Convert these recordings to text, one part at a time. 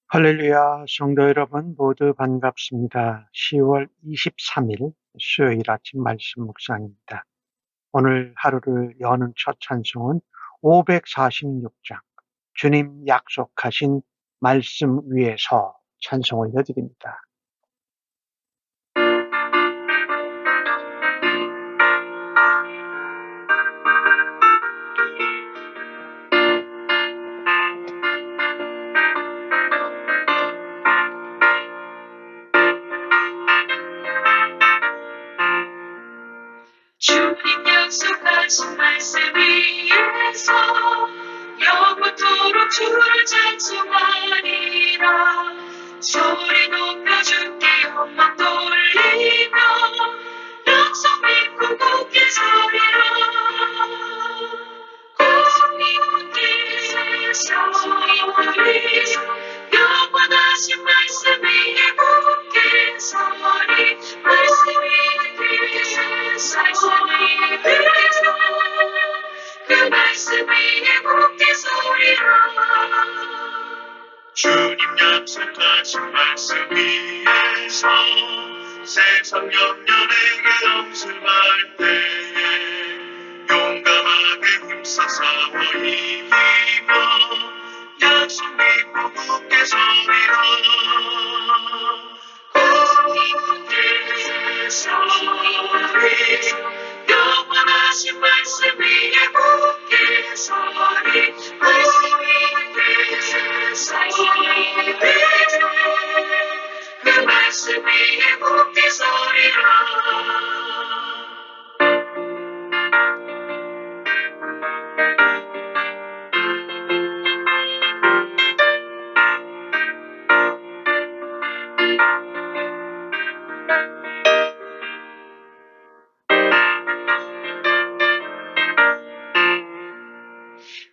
할렐루야, 성도 여러분 모두 반갑습니다. 10월 23일 수요일 아침 말씀 묵상입니다. 오늘 하루를 여는 첫 찬송은 546장 주님 약속하신 말씀 위에서 찬송을 여드립니다. 주님 약속하신 말씀 위에서 영원토록 주를 찬송하리라. 소리 높여 주께 영광 돌리며 약속 믿고 굳게 서리라. 고통님께서 영원하신 말씀 위에 굳게 서리. 말씀 위에서 그 말씀 위에 굳게 서리라. 주님 약속하신 말씀 위에서 세상 염려에게 엄습할 때에 용감하게 힘써 싸워 이기며 약속 믿고 굳게 서리라. 고통님께서 영원하신 말씀 위에 굳게 서리. 말씀 위에서 그 말씀 위에 굳게 서리라.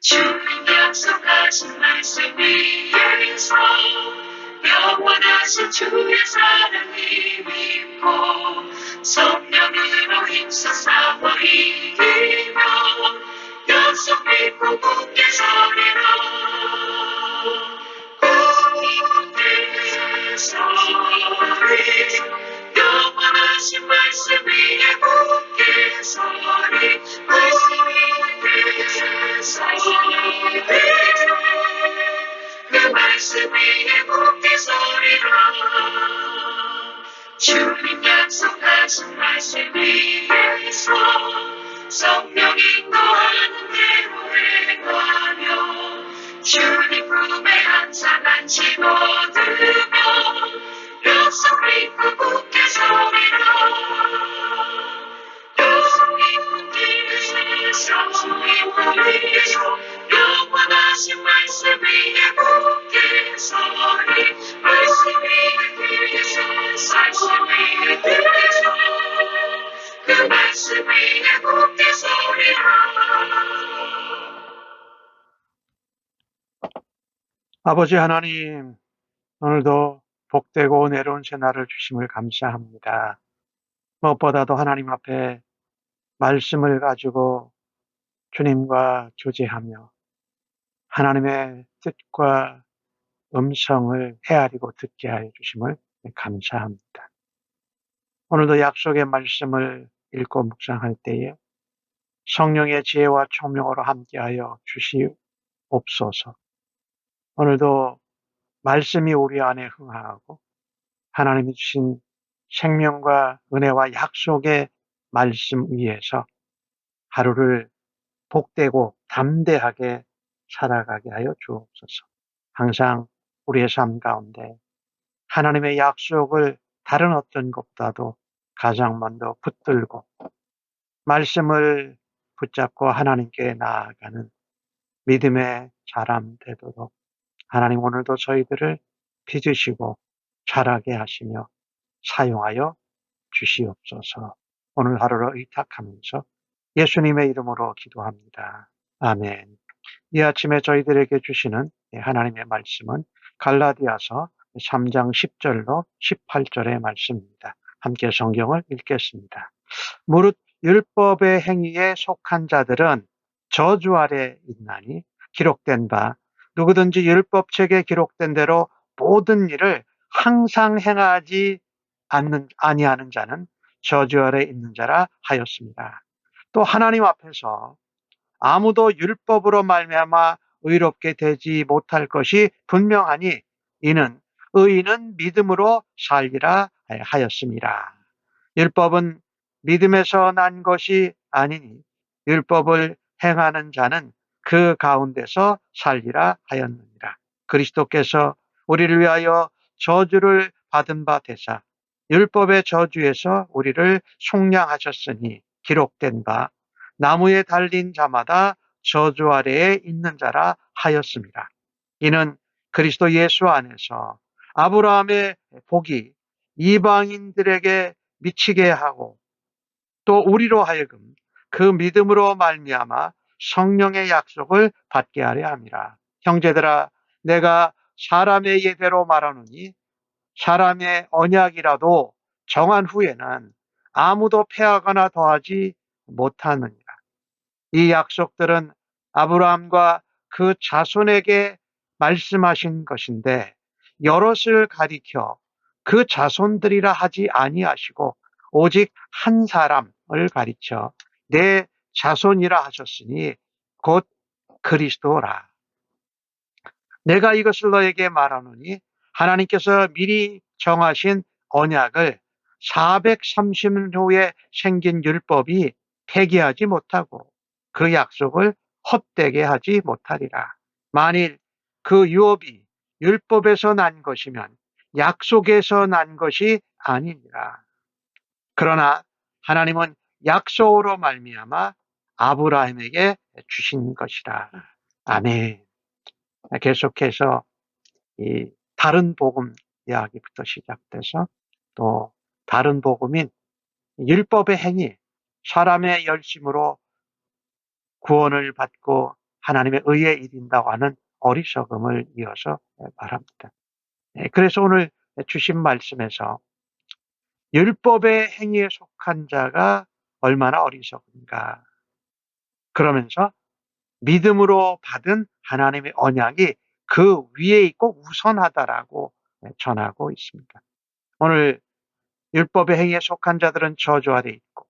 주님 약속하신 말씀 위에서 영원하신 주의 사랑이 믿고 성령으로 힘써 싸워 이기며 약속 믿고 굳게 서리라. 고통님께서 영원하신 말씀 위에 굳게 서리. 말씀 위에서 그 말씀 위에 굳게 서리라. 주님 약속하신 말씀 위에서 성령 인도하는 대로 행하며 주님 품에 항상 안식 얻으며 약속 믿고 굳게 서리라. 예수님께서 영원하신 말씀 위에 굳게 서리. 말씀 위에서 그 말씀 위에 굳게 서리라. 아버지 하나님, 오늘도 복되고 은혜로운 새날을 주심을 감사합니다. 무엇보다도 하나님 앞에 말씀을 가지고 주님과 교제하며 하나님의 뜻과 음성을 헤아리고 듣게 하여 주심을 감사합니다. 오늘도 약속의 말씀을 읽고 묵상할 때에 성령의 지혜와 총명으로 함께하여 주시옵소서. 오늘도 말씀이 우리 안에 흥하고 하나님이 주신 생명과 은혜와 약속의 말씀 위에서 하루를 복되고 담대하게 살아가게 하여 주옵소서. 항상 우리의 삶 가운데 하나님의 약속을 다른 어떤 것보다도 가장 먼저 붙들고 말씀을 붙잡고 하나님께 나아가는 믿음의 사람 되도록 하나님 오늘도 저희들을 빚으시고 자라게 하시며 사용하여 주시옵소서. 오늘 하루를 의탁하면서 예수님의 이름으로 기도합니다. 아멘. 이 아침에 저희들에게 주시는 하나님의 말씀은 갈라디아서 3장 10절로 18절의 말씀입니다. 함께 성경을 읽겠습니다. 무릇 율법의 행위에 속한 자들은 저주 아래 있나니 기록된 바 누구든지 율법책에 기록된 대로 모든 일을 항상 행하지 아니하는 자는 저주 아래 있는 자라 하였습니다. 또 하나님 앞에서 아무도 율법으로 말미암아 의롭게 되지 못할 것이 분명하니 이는 의인은 믿음으로 살리라 하였습니다. 율법은 믿음에서 난 것이 아니니 율법을 행하는 자는 그 가운데서 살리라 하였느니라. 그리스도께서 우리를 위하여 저주를 받은 바 되사 율법의 저주에서 우리를 속량하셨으니 기록된 바 나무에 달린 자마다 저주 아래에 있는 자라 하였습니다. 이는 그리스도 예수 안에서 아브라함의 복이 이방인들에게 미치게 하고 또 우리로 하여금 그 믿음으로 말미암아 성령의 약속을 받게 하려 함이라. 형제들아, 내가 사람의 예대로 말하노니 사람의 언약이라도 정한 후에는 아무도 패하거나 더하지 못하느니라. 이 약속들은 아브라함과 그 자손에게 말씀하신 것인데 여럿을 가리켜 그 자손들이라 하지 아니하시고 오직 한 사람을 가리켜 내 자손이라 하셨으니 곧 그리스도라. 내가 이것을 너에게 말하노니 하나님께서 미리 정하신 언약을 430년 후에 생긴 율법이 폐기하지 못하고 그 약속을 헛되게 하지 못하리라. 만일 그 유업이 율법에서 난 것이면 약속에서 난 것이 아니니라. 그러나 하나님은 약속으로 말미암아 아브라함에게 주신 것이라. 아멘. 계속해서 이 다른 복음 이야기부터 시작돼서 또 다른 복음인 율법의 행위, 사람의 열심으로 구원을 받고 하나님의 의에 이른다고 하는 어리석음을 이어서 말합니다. 그래서 오늘 주신 말씀에서 율법의 행위에 속한 자가 얼마나 어리석은가. 그러면서 믿음으로 받은 하나님의 언약이 그 위에 있고 우선하다라고 전하고 있습니다. 오늘 율법의 행위에 속한 자들은 저주 아래 있고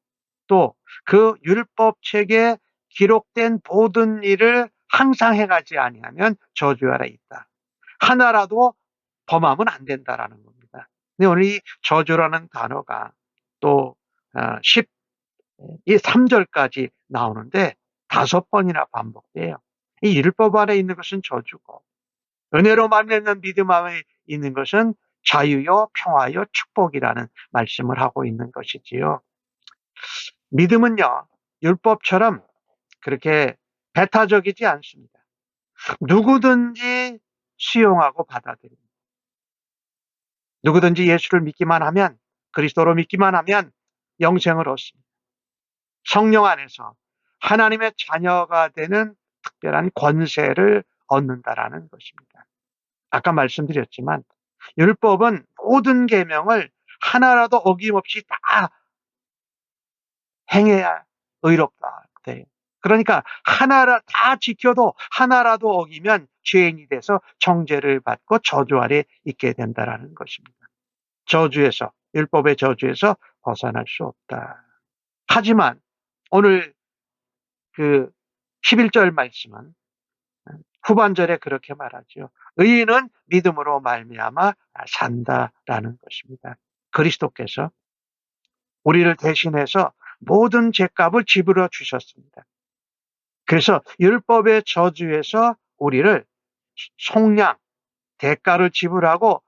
또 그 율법책에 기록된 모든 일을 항상 행하지 아니하면 저주 아래 있다. 하나라도 범하면 안 된다라는 겁니다. 근데 오늘 이 저주라는 단어가 또 3절까지 나오는데 5번이나 반복돼요. 이 율법 안에 있는 것은 저주고 은혜로 말미암는 믿음 안에 있는 것은 자유요 평화요 축복이라는 말씀을 하고 있는 것이지요. 믿음은요 율법처럼 그렇게 배타적이지 않습니다. 누구든지 수용하고 받아들입니다. 누구든지 예수를 믿기만 하면 그리스도로 믿기만 하면 영생을 얻습니다. 성령 안에서 하나님의 자녀가 되는 특별한 권세를 얻는다라는 것입니다. 아까 말씀드렸지만 율법은 모든 계명을 하나라도 어김없이 다 행해야 의롭다. 그러니까 하나라 다 지켜도 하나라도 어기면 죄인이 돼서 정죄를 받고 저주 아래 있게 된다라는 것입니다. 저주에서 율법의 저주에서 벗어날 수 없다. 하지만 오늘 그 11절 말씀은 후반절에 그렇게 말하죠. 의인은 믿음으로 말미암아 산다라는 것입니다. 그리스도께서 우리를 대신해서 모든 죄값을 지불해 주셨습니다. 그래서 율법의 저주에서 우리를 속량, 대가를 지불하고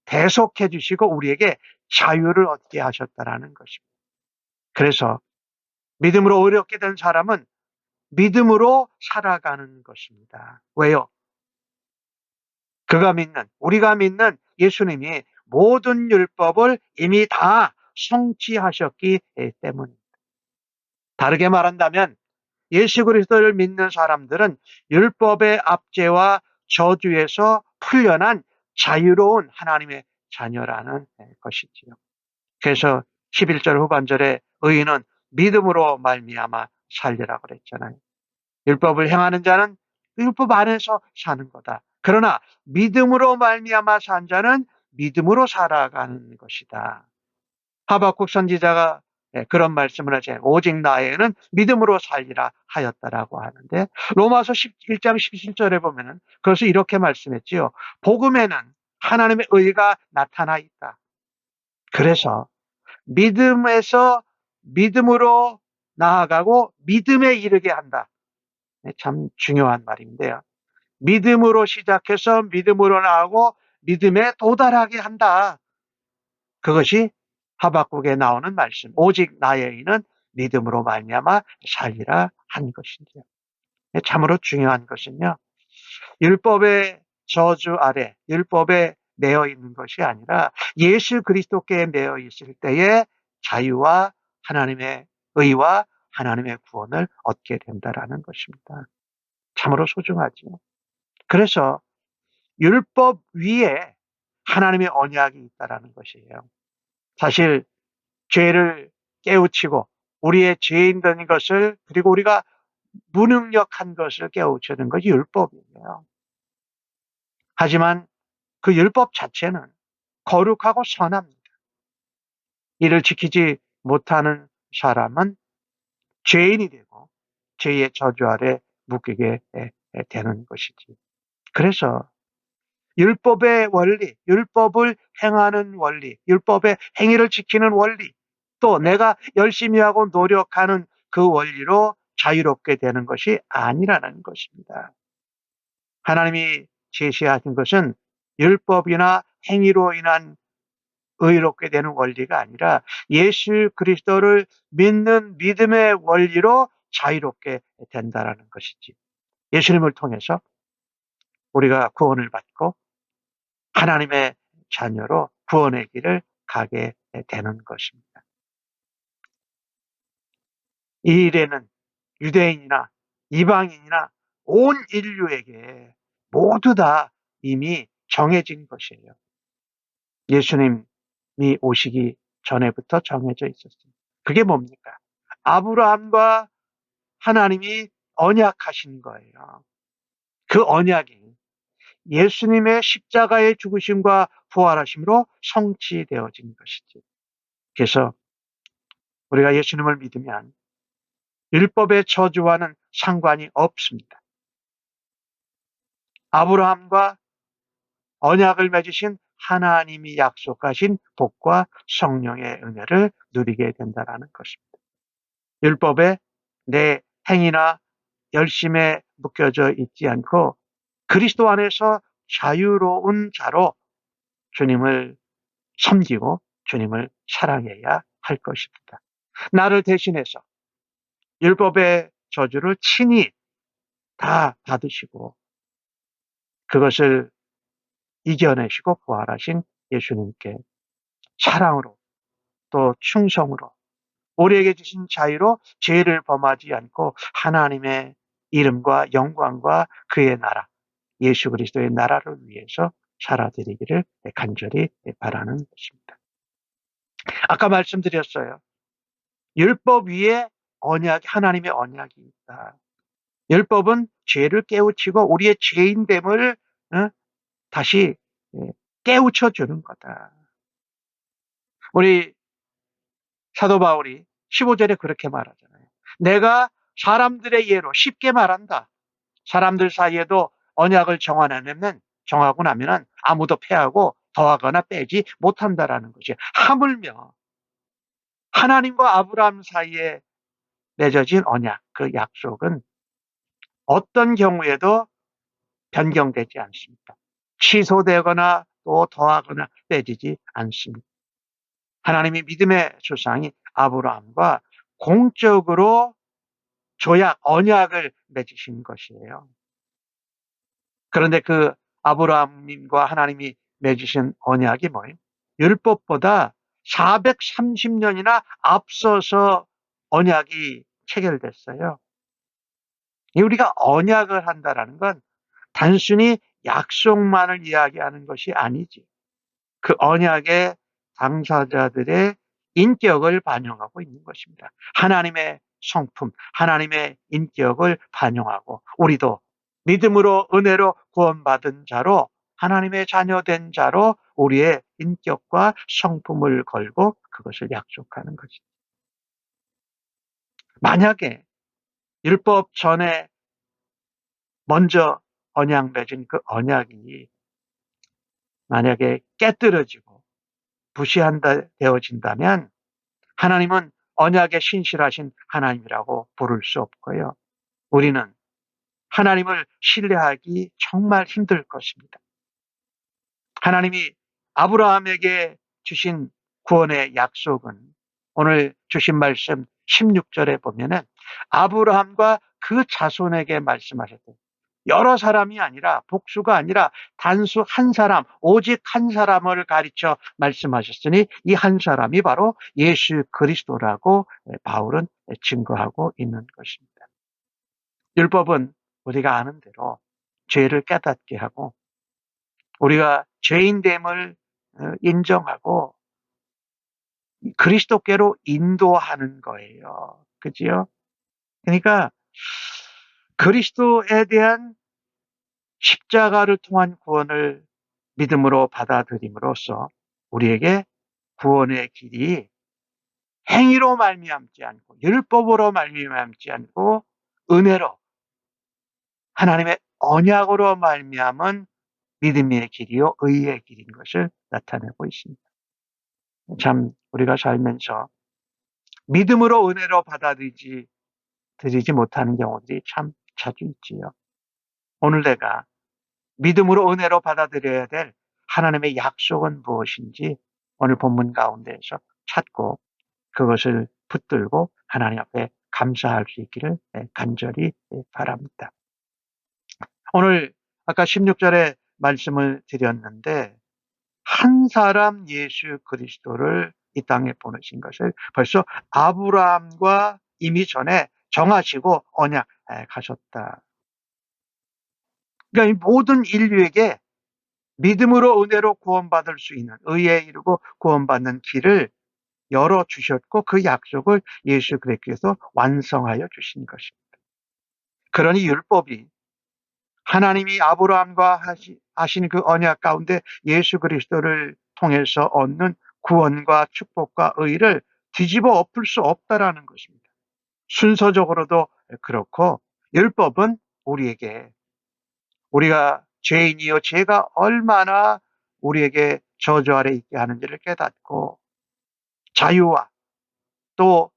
대속해 주시고 우리에게 자유를 얻게 하셨다라는 것입니다. 그래서 믿음으로 의롭게 된 사람은 믿음으로 살아가는 것입니다. 왜요? 우리가 믿는 예수님이 모든 율법을 이미 다 성취하셨기 때문입니다. 다르게 말한다면 예수 그리스도를 믿는 사람들은 율법의 압제와 저주에서 풀려난 자유로운 하나님의 자녀라는 것이지요. 그래서 11절 후반절에 의인은 믿음으로 말미암아 살리라고 그랬잖아요. 율법을 행하는 자는 율법 안에서 사는 거다. 그러나 믿음으로 말미암아 산 자는 믿음으로 살아가는 것이다. 하박국 선지자가 그런 말씀을 하죠. 오직 나에는 믿음으로 살리라 하였다라고 하는데, 로마서 1장 17절에 보면은 그것을 이렇게 말씀했지요. 복음에는 하나님의 의가 나타나 있다. 그래서 믿음에서 믿음으로 나아가고 믿음에 이르게 한다. 참 중요한 말인데요. 믿음으로 시작해서 믿음으로 나아가고 믿음에 도달하게 한다. 그것이 하박국에 나오는 말씀. 오직 나의 의는 믿음으로 말미암아 살리라 한 것인데요. 참으로 중요한 것은요. 율법의 저주 아래, 율법에 매여 있는 것이 아니라 예수 그리스도께 매여 있을 때에 자유와 하나님의 의와 하나님의 구원을 얻게 된다라는 것입니다. 참으로 소중하죠. 그래서 율법 위에 하나님의 언약이 있다라는 것이에요. 사실 죄를 깨우치고 우리의 죄인 된 것을, 그리고 우리가 무능력한 것을 깨우치는 것이 율법이에요. 하지만 그 율법 자체는 거룩하고 선합니다. 이를 지키지 못하는 사람은 죄인이 되고 죄의 저주 아래 묶이게 되는 것이지. 그래서 율법의 원리, 율법을 행하는 원리, 율법의 행위를 지키는 원리, 또 내가 열심히 하고 노력하는 그 원리로 자유롭게 되는 것이 아니라는 것입니다. 하나님이 제시하신 것은 율법이나 행위로 인한 의롭게 되는 원리가 아니라 예수 그리스도를 믿는 믿음의 원리로 자유롭게 된다는 것이지. 예수님을 통해서 우리가 구원을 받고 하나님의 자녀로 구원의 길을 가게 되는 것입니다. 이 일에는 유대인이나 이방인이나 온 인류에게 모두 다 이미 정해진 것이에요. 예수님이 오시기 전에부터 정해져 있었습니다. 그게 뭡니까? 아브라함과 하나님이 언약하신 거예요. 그 언약이 예수님의 십자가의 죽으심과 부활하심으로 성취되어진 것이지. 그래서 우리가 예수님을 믿으면 율법의 저주와는 상관이 없습니다. 아브라함과 언약을 맺으신 하나님이 약속하신 복과 성령의 은혜를 누리게 된다는 것입니다. 율법에 내 행위나 열심에 묶여져 있지 않고 그리스도 안에서 자유로운 자로 주님을 섬기고 주님을 사랑해야 할 것입니다. 나를 대신해서 율법의 저주를 친히 다 받으시고 그것을 이겨내시고 부활하신 예수님께 사랑으로 또 충성으로 우리에게 주신 자유로 죄를 범하지 않고 하나님의 이름과 영광과 그의 나라, 예수 그리스도의 나라를 위해서 살아드리기를 간절히 바라는 것입니다. 아까 말씀드렸어요. 율법 위에 하나님의 언약이 있다. 율법은 죄를 깨우치고 우리의 죄인됨을 다시 깨우쳐 주는 거다. 우리 사도 바울이 15절에 그렇게 말하잖아요. 내가 사람들의 예로 쉽게 말한다. 사람들 사이에도 언약을 정하고 나면은 아무도 패하고 더하거나 빼지 못한다라는 것이, 하물며 하나님과 아브라함 사이에 맺어진 언약, 그 약속은 어떤 경우에도 변경되지 않습니다. 취소되거나 또 더하거나 빼지지 않습니다. 하나님이 믿음의 조상이 아브라함과 공적으로 언약을 맺으신 것이에요. 그런데 그 아브라함과 하나님이 맺으신 언약이 뭐예요? 율법보다 430년이나 앞서서 언약이 체결됐어요. 우리가 언약을 한다라는 건 단순히 약속만을 이야기하는 것이 아니지. 그 언약의 당사자들의 인격을 반영하고 있는 것입니다. 하나님의 성품, 하나님의 인격을 반영하고 우리도 믿음으로 은혜로 구원받은 자로 하나님의 자녀된 자로 우리의 인격과 성품을 걸고 그것을 약속하는 것입니다. 만약에 율법 전에 먼저 언약 맺은 그 언약이 만약에 깨뜨려지고 부시한다 되어진다면 하나님은 언약에 신실하신 하나님이라고 부를 수 없고요. 우리는 하나님을 신뢰하기 정말 힘들 것입니다. 하나님이 아브라함에게 주신 구원의 약속은 오늘 주신 말씀 16절에 보면은 아브라함과 그 자손에게 말씀하셨대요. 여러 사람이 아니라 복수가 아니라 단수 한 사람, 오직 한 사람을 가르쳐 말씀하셨으니 이 한 사람이 바로 예수 그리스도라고 바울은 증거하고 있는 것입니다. 율법은 우리가 아는 대로 죄를 깨닫게 하고 우리가 죄인됨을 인정하고 그리스도께로 인도하는 거예요. 그지요? 그러니까 그리스도에 대한 십자가를 통한 구원을 믿음으로 받아들임으로써 우리에게 구원의 길이 행위로 말미암지 않고 율법으로 말미암지 않고 은혜로 하나님의 언약으로 말미암은 믿음의 길이요 의의 길인 것을 나타내고 있습니다. 참 우리가 살면서 믿음으로 은혜로 받아들이지 못하는 경우들이 참 자주 있지요. 오늘 내가 믿음으로 은혜로 받아들여야 될 하나님의 약속은 무엇인지 오늘 본문 가운데에서 찾고 그것을 붙들고 하나님 앞에 감사할 수 있기를 간절히 바랍니다. 오늘 아까 16절에 말씀을 드렸는데 한 사람 예수 그리스도를 이 땅에 보내신 것을 벌써 아브라함과 이미 전에 정하시고 언약하셨다. 그러니까 이 모든 인류에게 믿음으로 은혜로 구원받을 수 있는 의에 이르고 구원받는 길을 열어주셨고 그 약속을 예수 그리스도께서 완성하여 주신 것입니다. 그러니 율법이 하나님이 아브라함과 하신 그 언약 가운데 예수 그리스도를 통해서 얻는 구원과 축복과 의를 뒤집어 엎을 수 없다라는 것입니다. 순서적으로도 그렇고 율법은 우리에게 우리가 죄인이요 죄가 얼마나 우리에게 저주 아래 있게 하는지를 깨닫고 자유와 또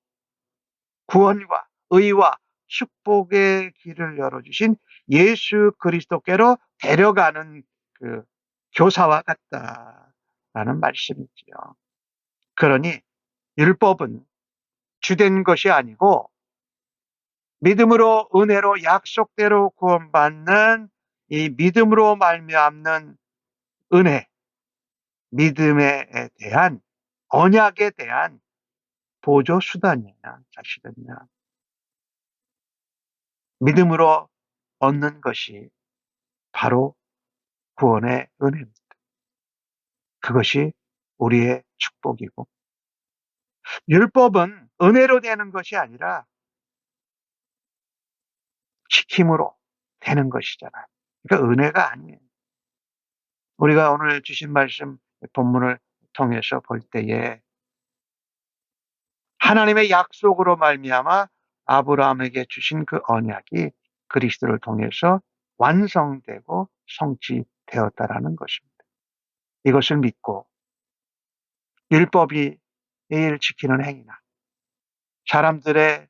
구원과 의와 축복의 길을 열어주신 예수 그리스도께로 데려가는 그 교사와 같다라는 말씀이지요. 그러니 율법은 주된 것이 아니고 믿음으로 은혜로 약속대로 구원받는 이 믿음으로 말미암는 은혜, 믿음에 대한 언약에 대한 보조 수단이야, 사실은요. 믿음으로 얻는 것이 바로 구원의 은혜입니다. 그것이 우리의 축복이고 율법은 은혜로 되는 것이 아니라 지킴으로 되는 것이잖아요. 그러니까 은혜가 아니에요. 우리가 오늘 주신 말씀 본문을 통해서 볼 때에 하나님의 약속으로 말미암아 아브라함에게 주신 그 언약이 그리스도를 통해서 완성되고 성취되었다라는 것입니다. 이것을 믿고 율법이 매일 지키는 행위나 사람들의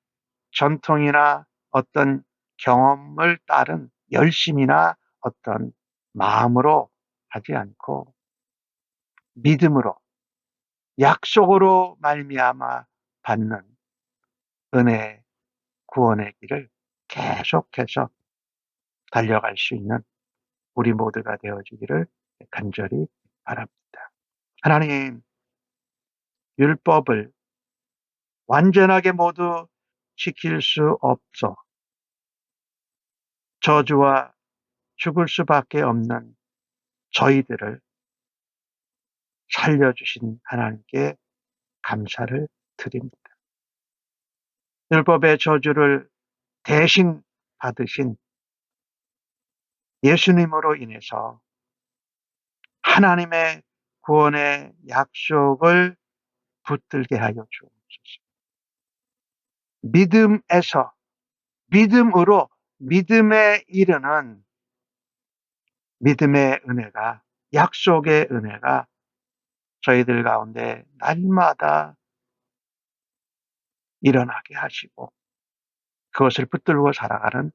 전통이나 어떤 경험을 따른 열심이나 어떤 마음으로 하지 않고 믿음으로 약속으로 말미암아 받는 은혜 구원의 길을 계속해서 달려갈 수 있는 우리 모두가 되어주기를 간절히 바랍니다. 하나님, 율법을 완전하게 모두 지킬 수 없어 저주와 죽을 수밖에 없는 저희들을 살려주신 하나님께 감사를 드립니다. 율법의 저주를 대신 받으신 예수님으로 인해서 하나님의 구원의 약속을 붙들게 하여 주옵소서. 믿음에서, 믿음으로, 믿음에 이르는 믿음의 은혜가, 약속의 은혜가 저희들 가운데 날마다 일어나게 하시고 그것을 붙들고 살아가는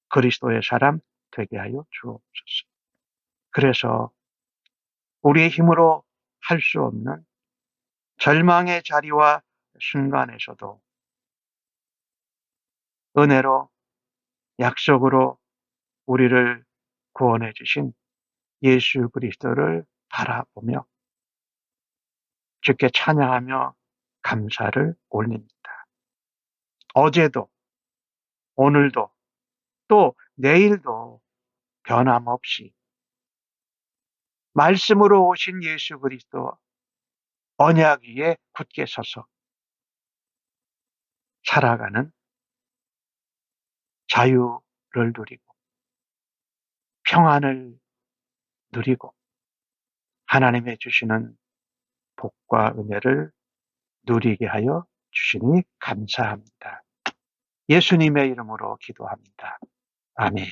그리스도의 사람 되게 하여 주옵소서. 그래서 우리의 힘으로 할 수 없는 절망의 자리와 순간에서도 은혜로, 약속으로 우리를 구원해 주신 예수 그리스도를 바라보며 주께 찬양하며 감사를 올립니다. 어제도, 오늘도, 또 내일도 변함없이 말씀으로 오신 예수 그리스도 언약 위에 굳게 서서 살아가는 자유를 누리고 평안을 누리고 하나님의 주시는 복과 은혜를 누리게 하여 주시니 감사합니다. 예수님의 이름으로 기도합니다. 아멘.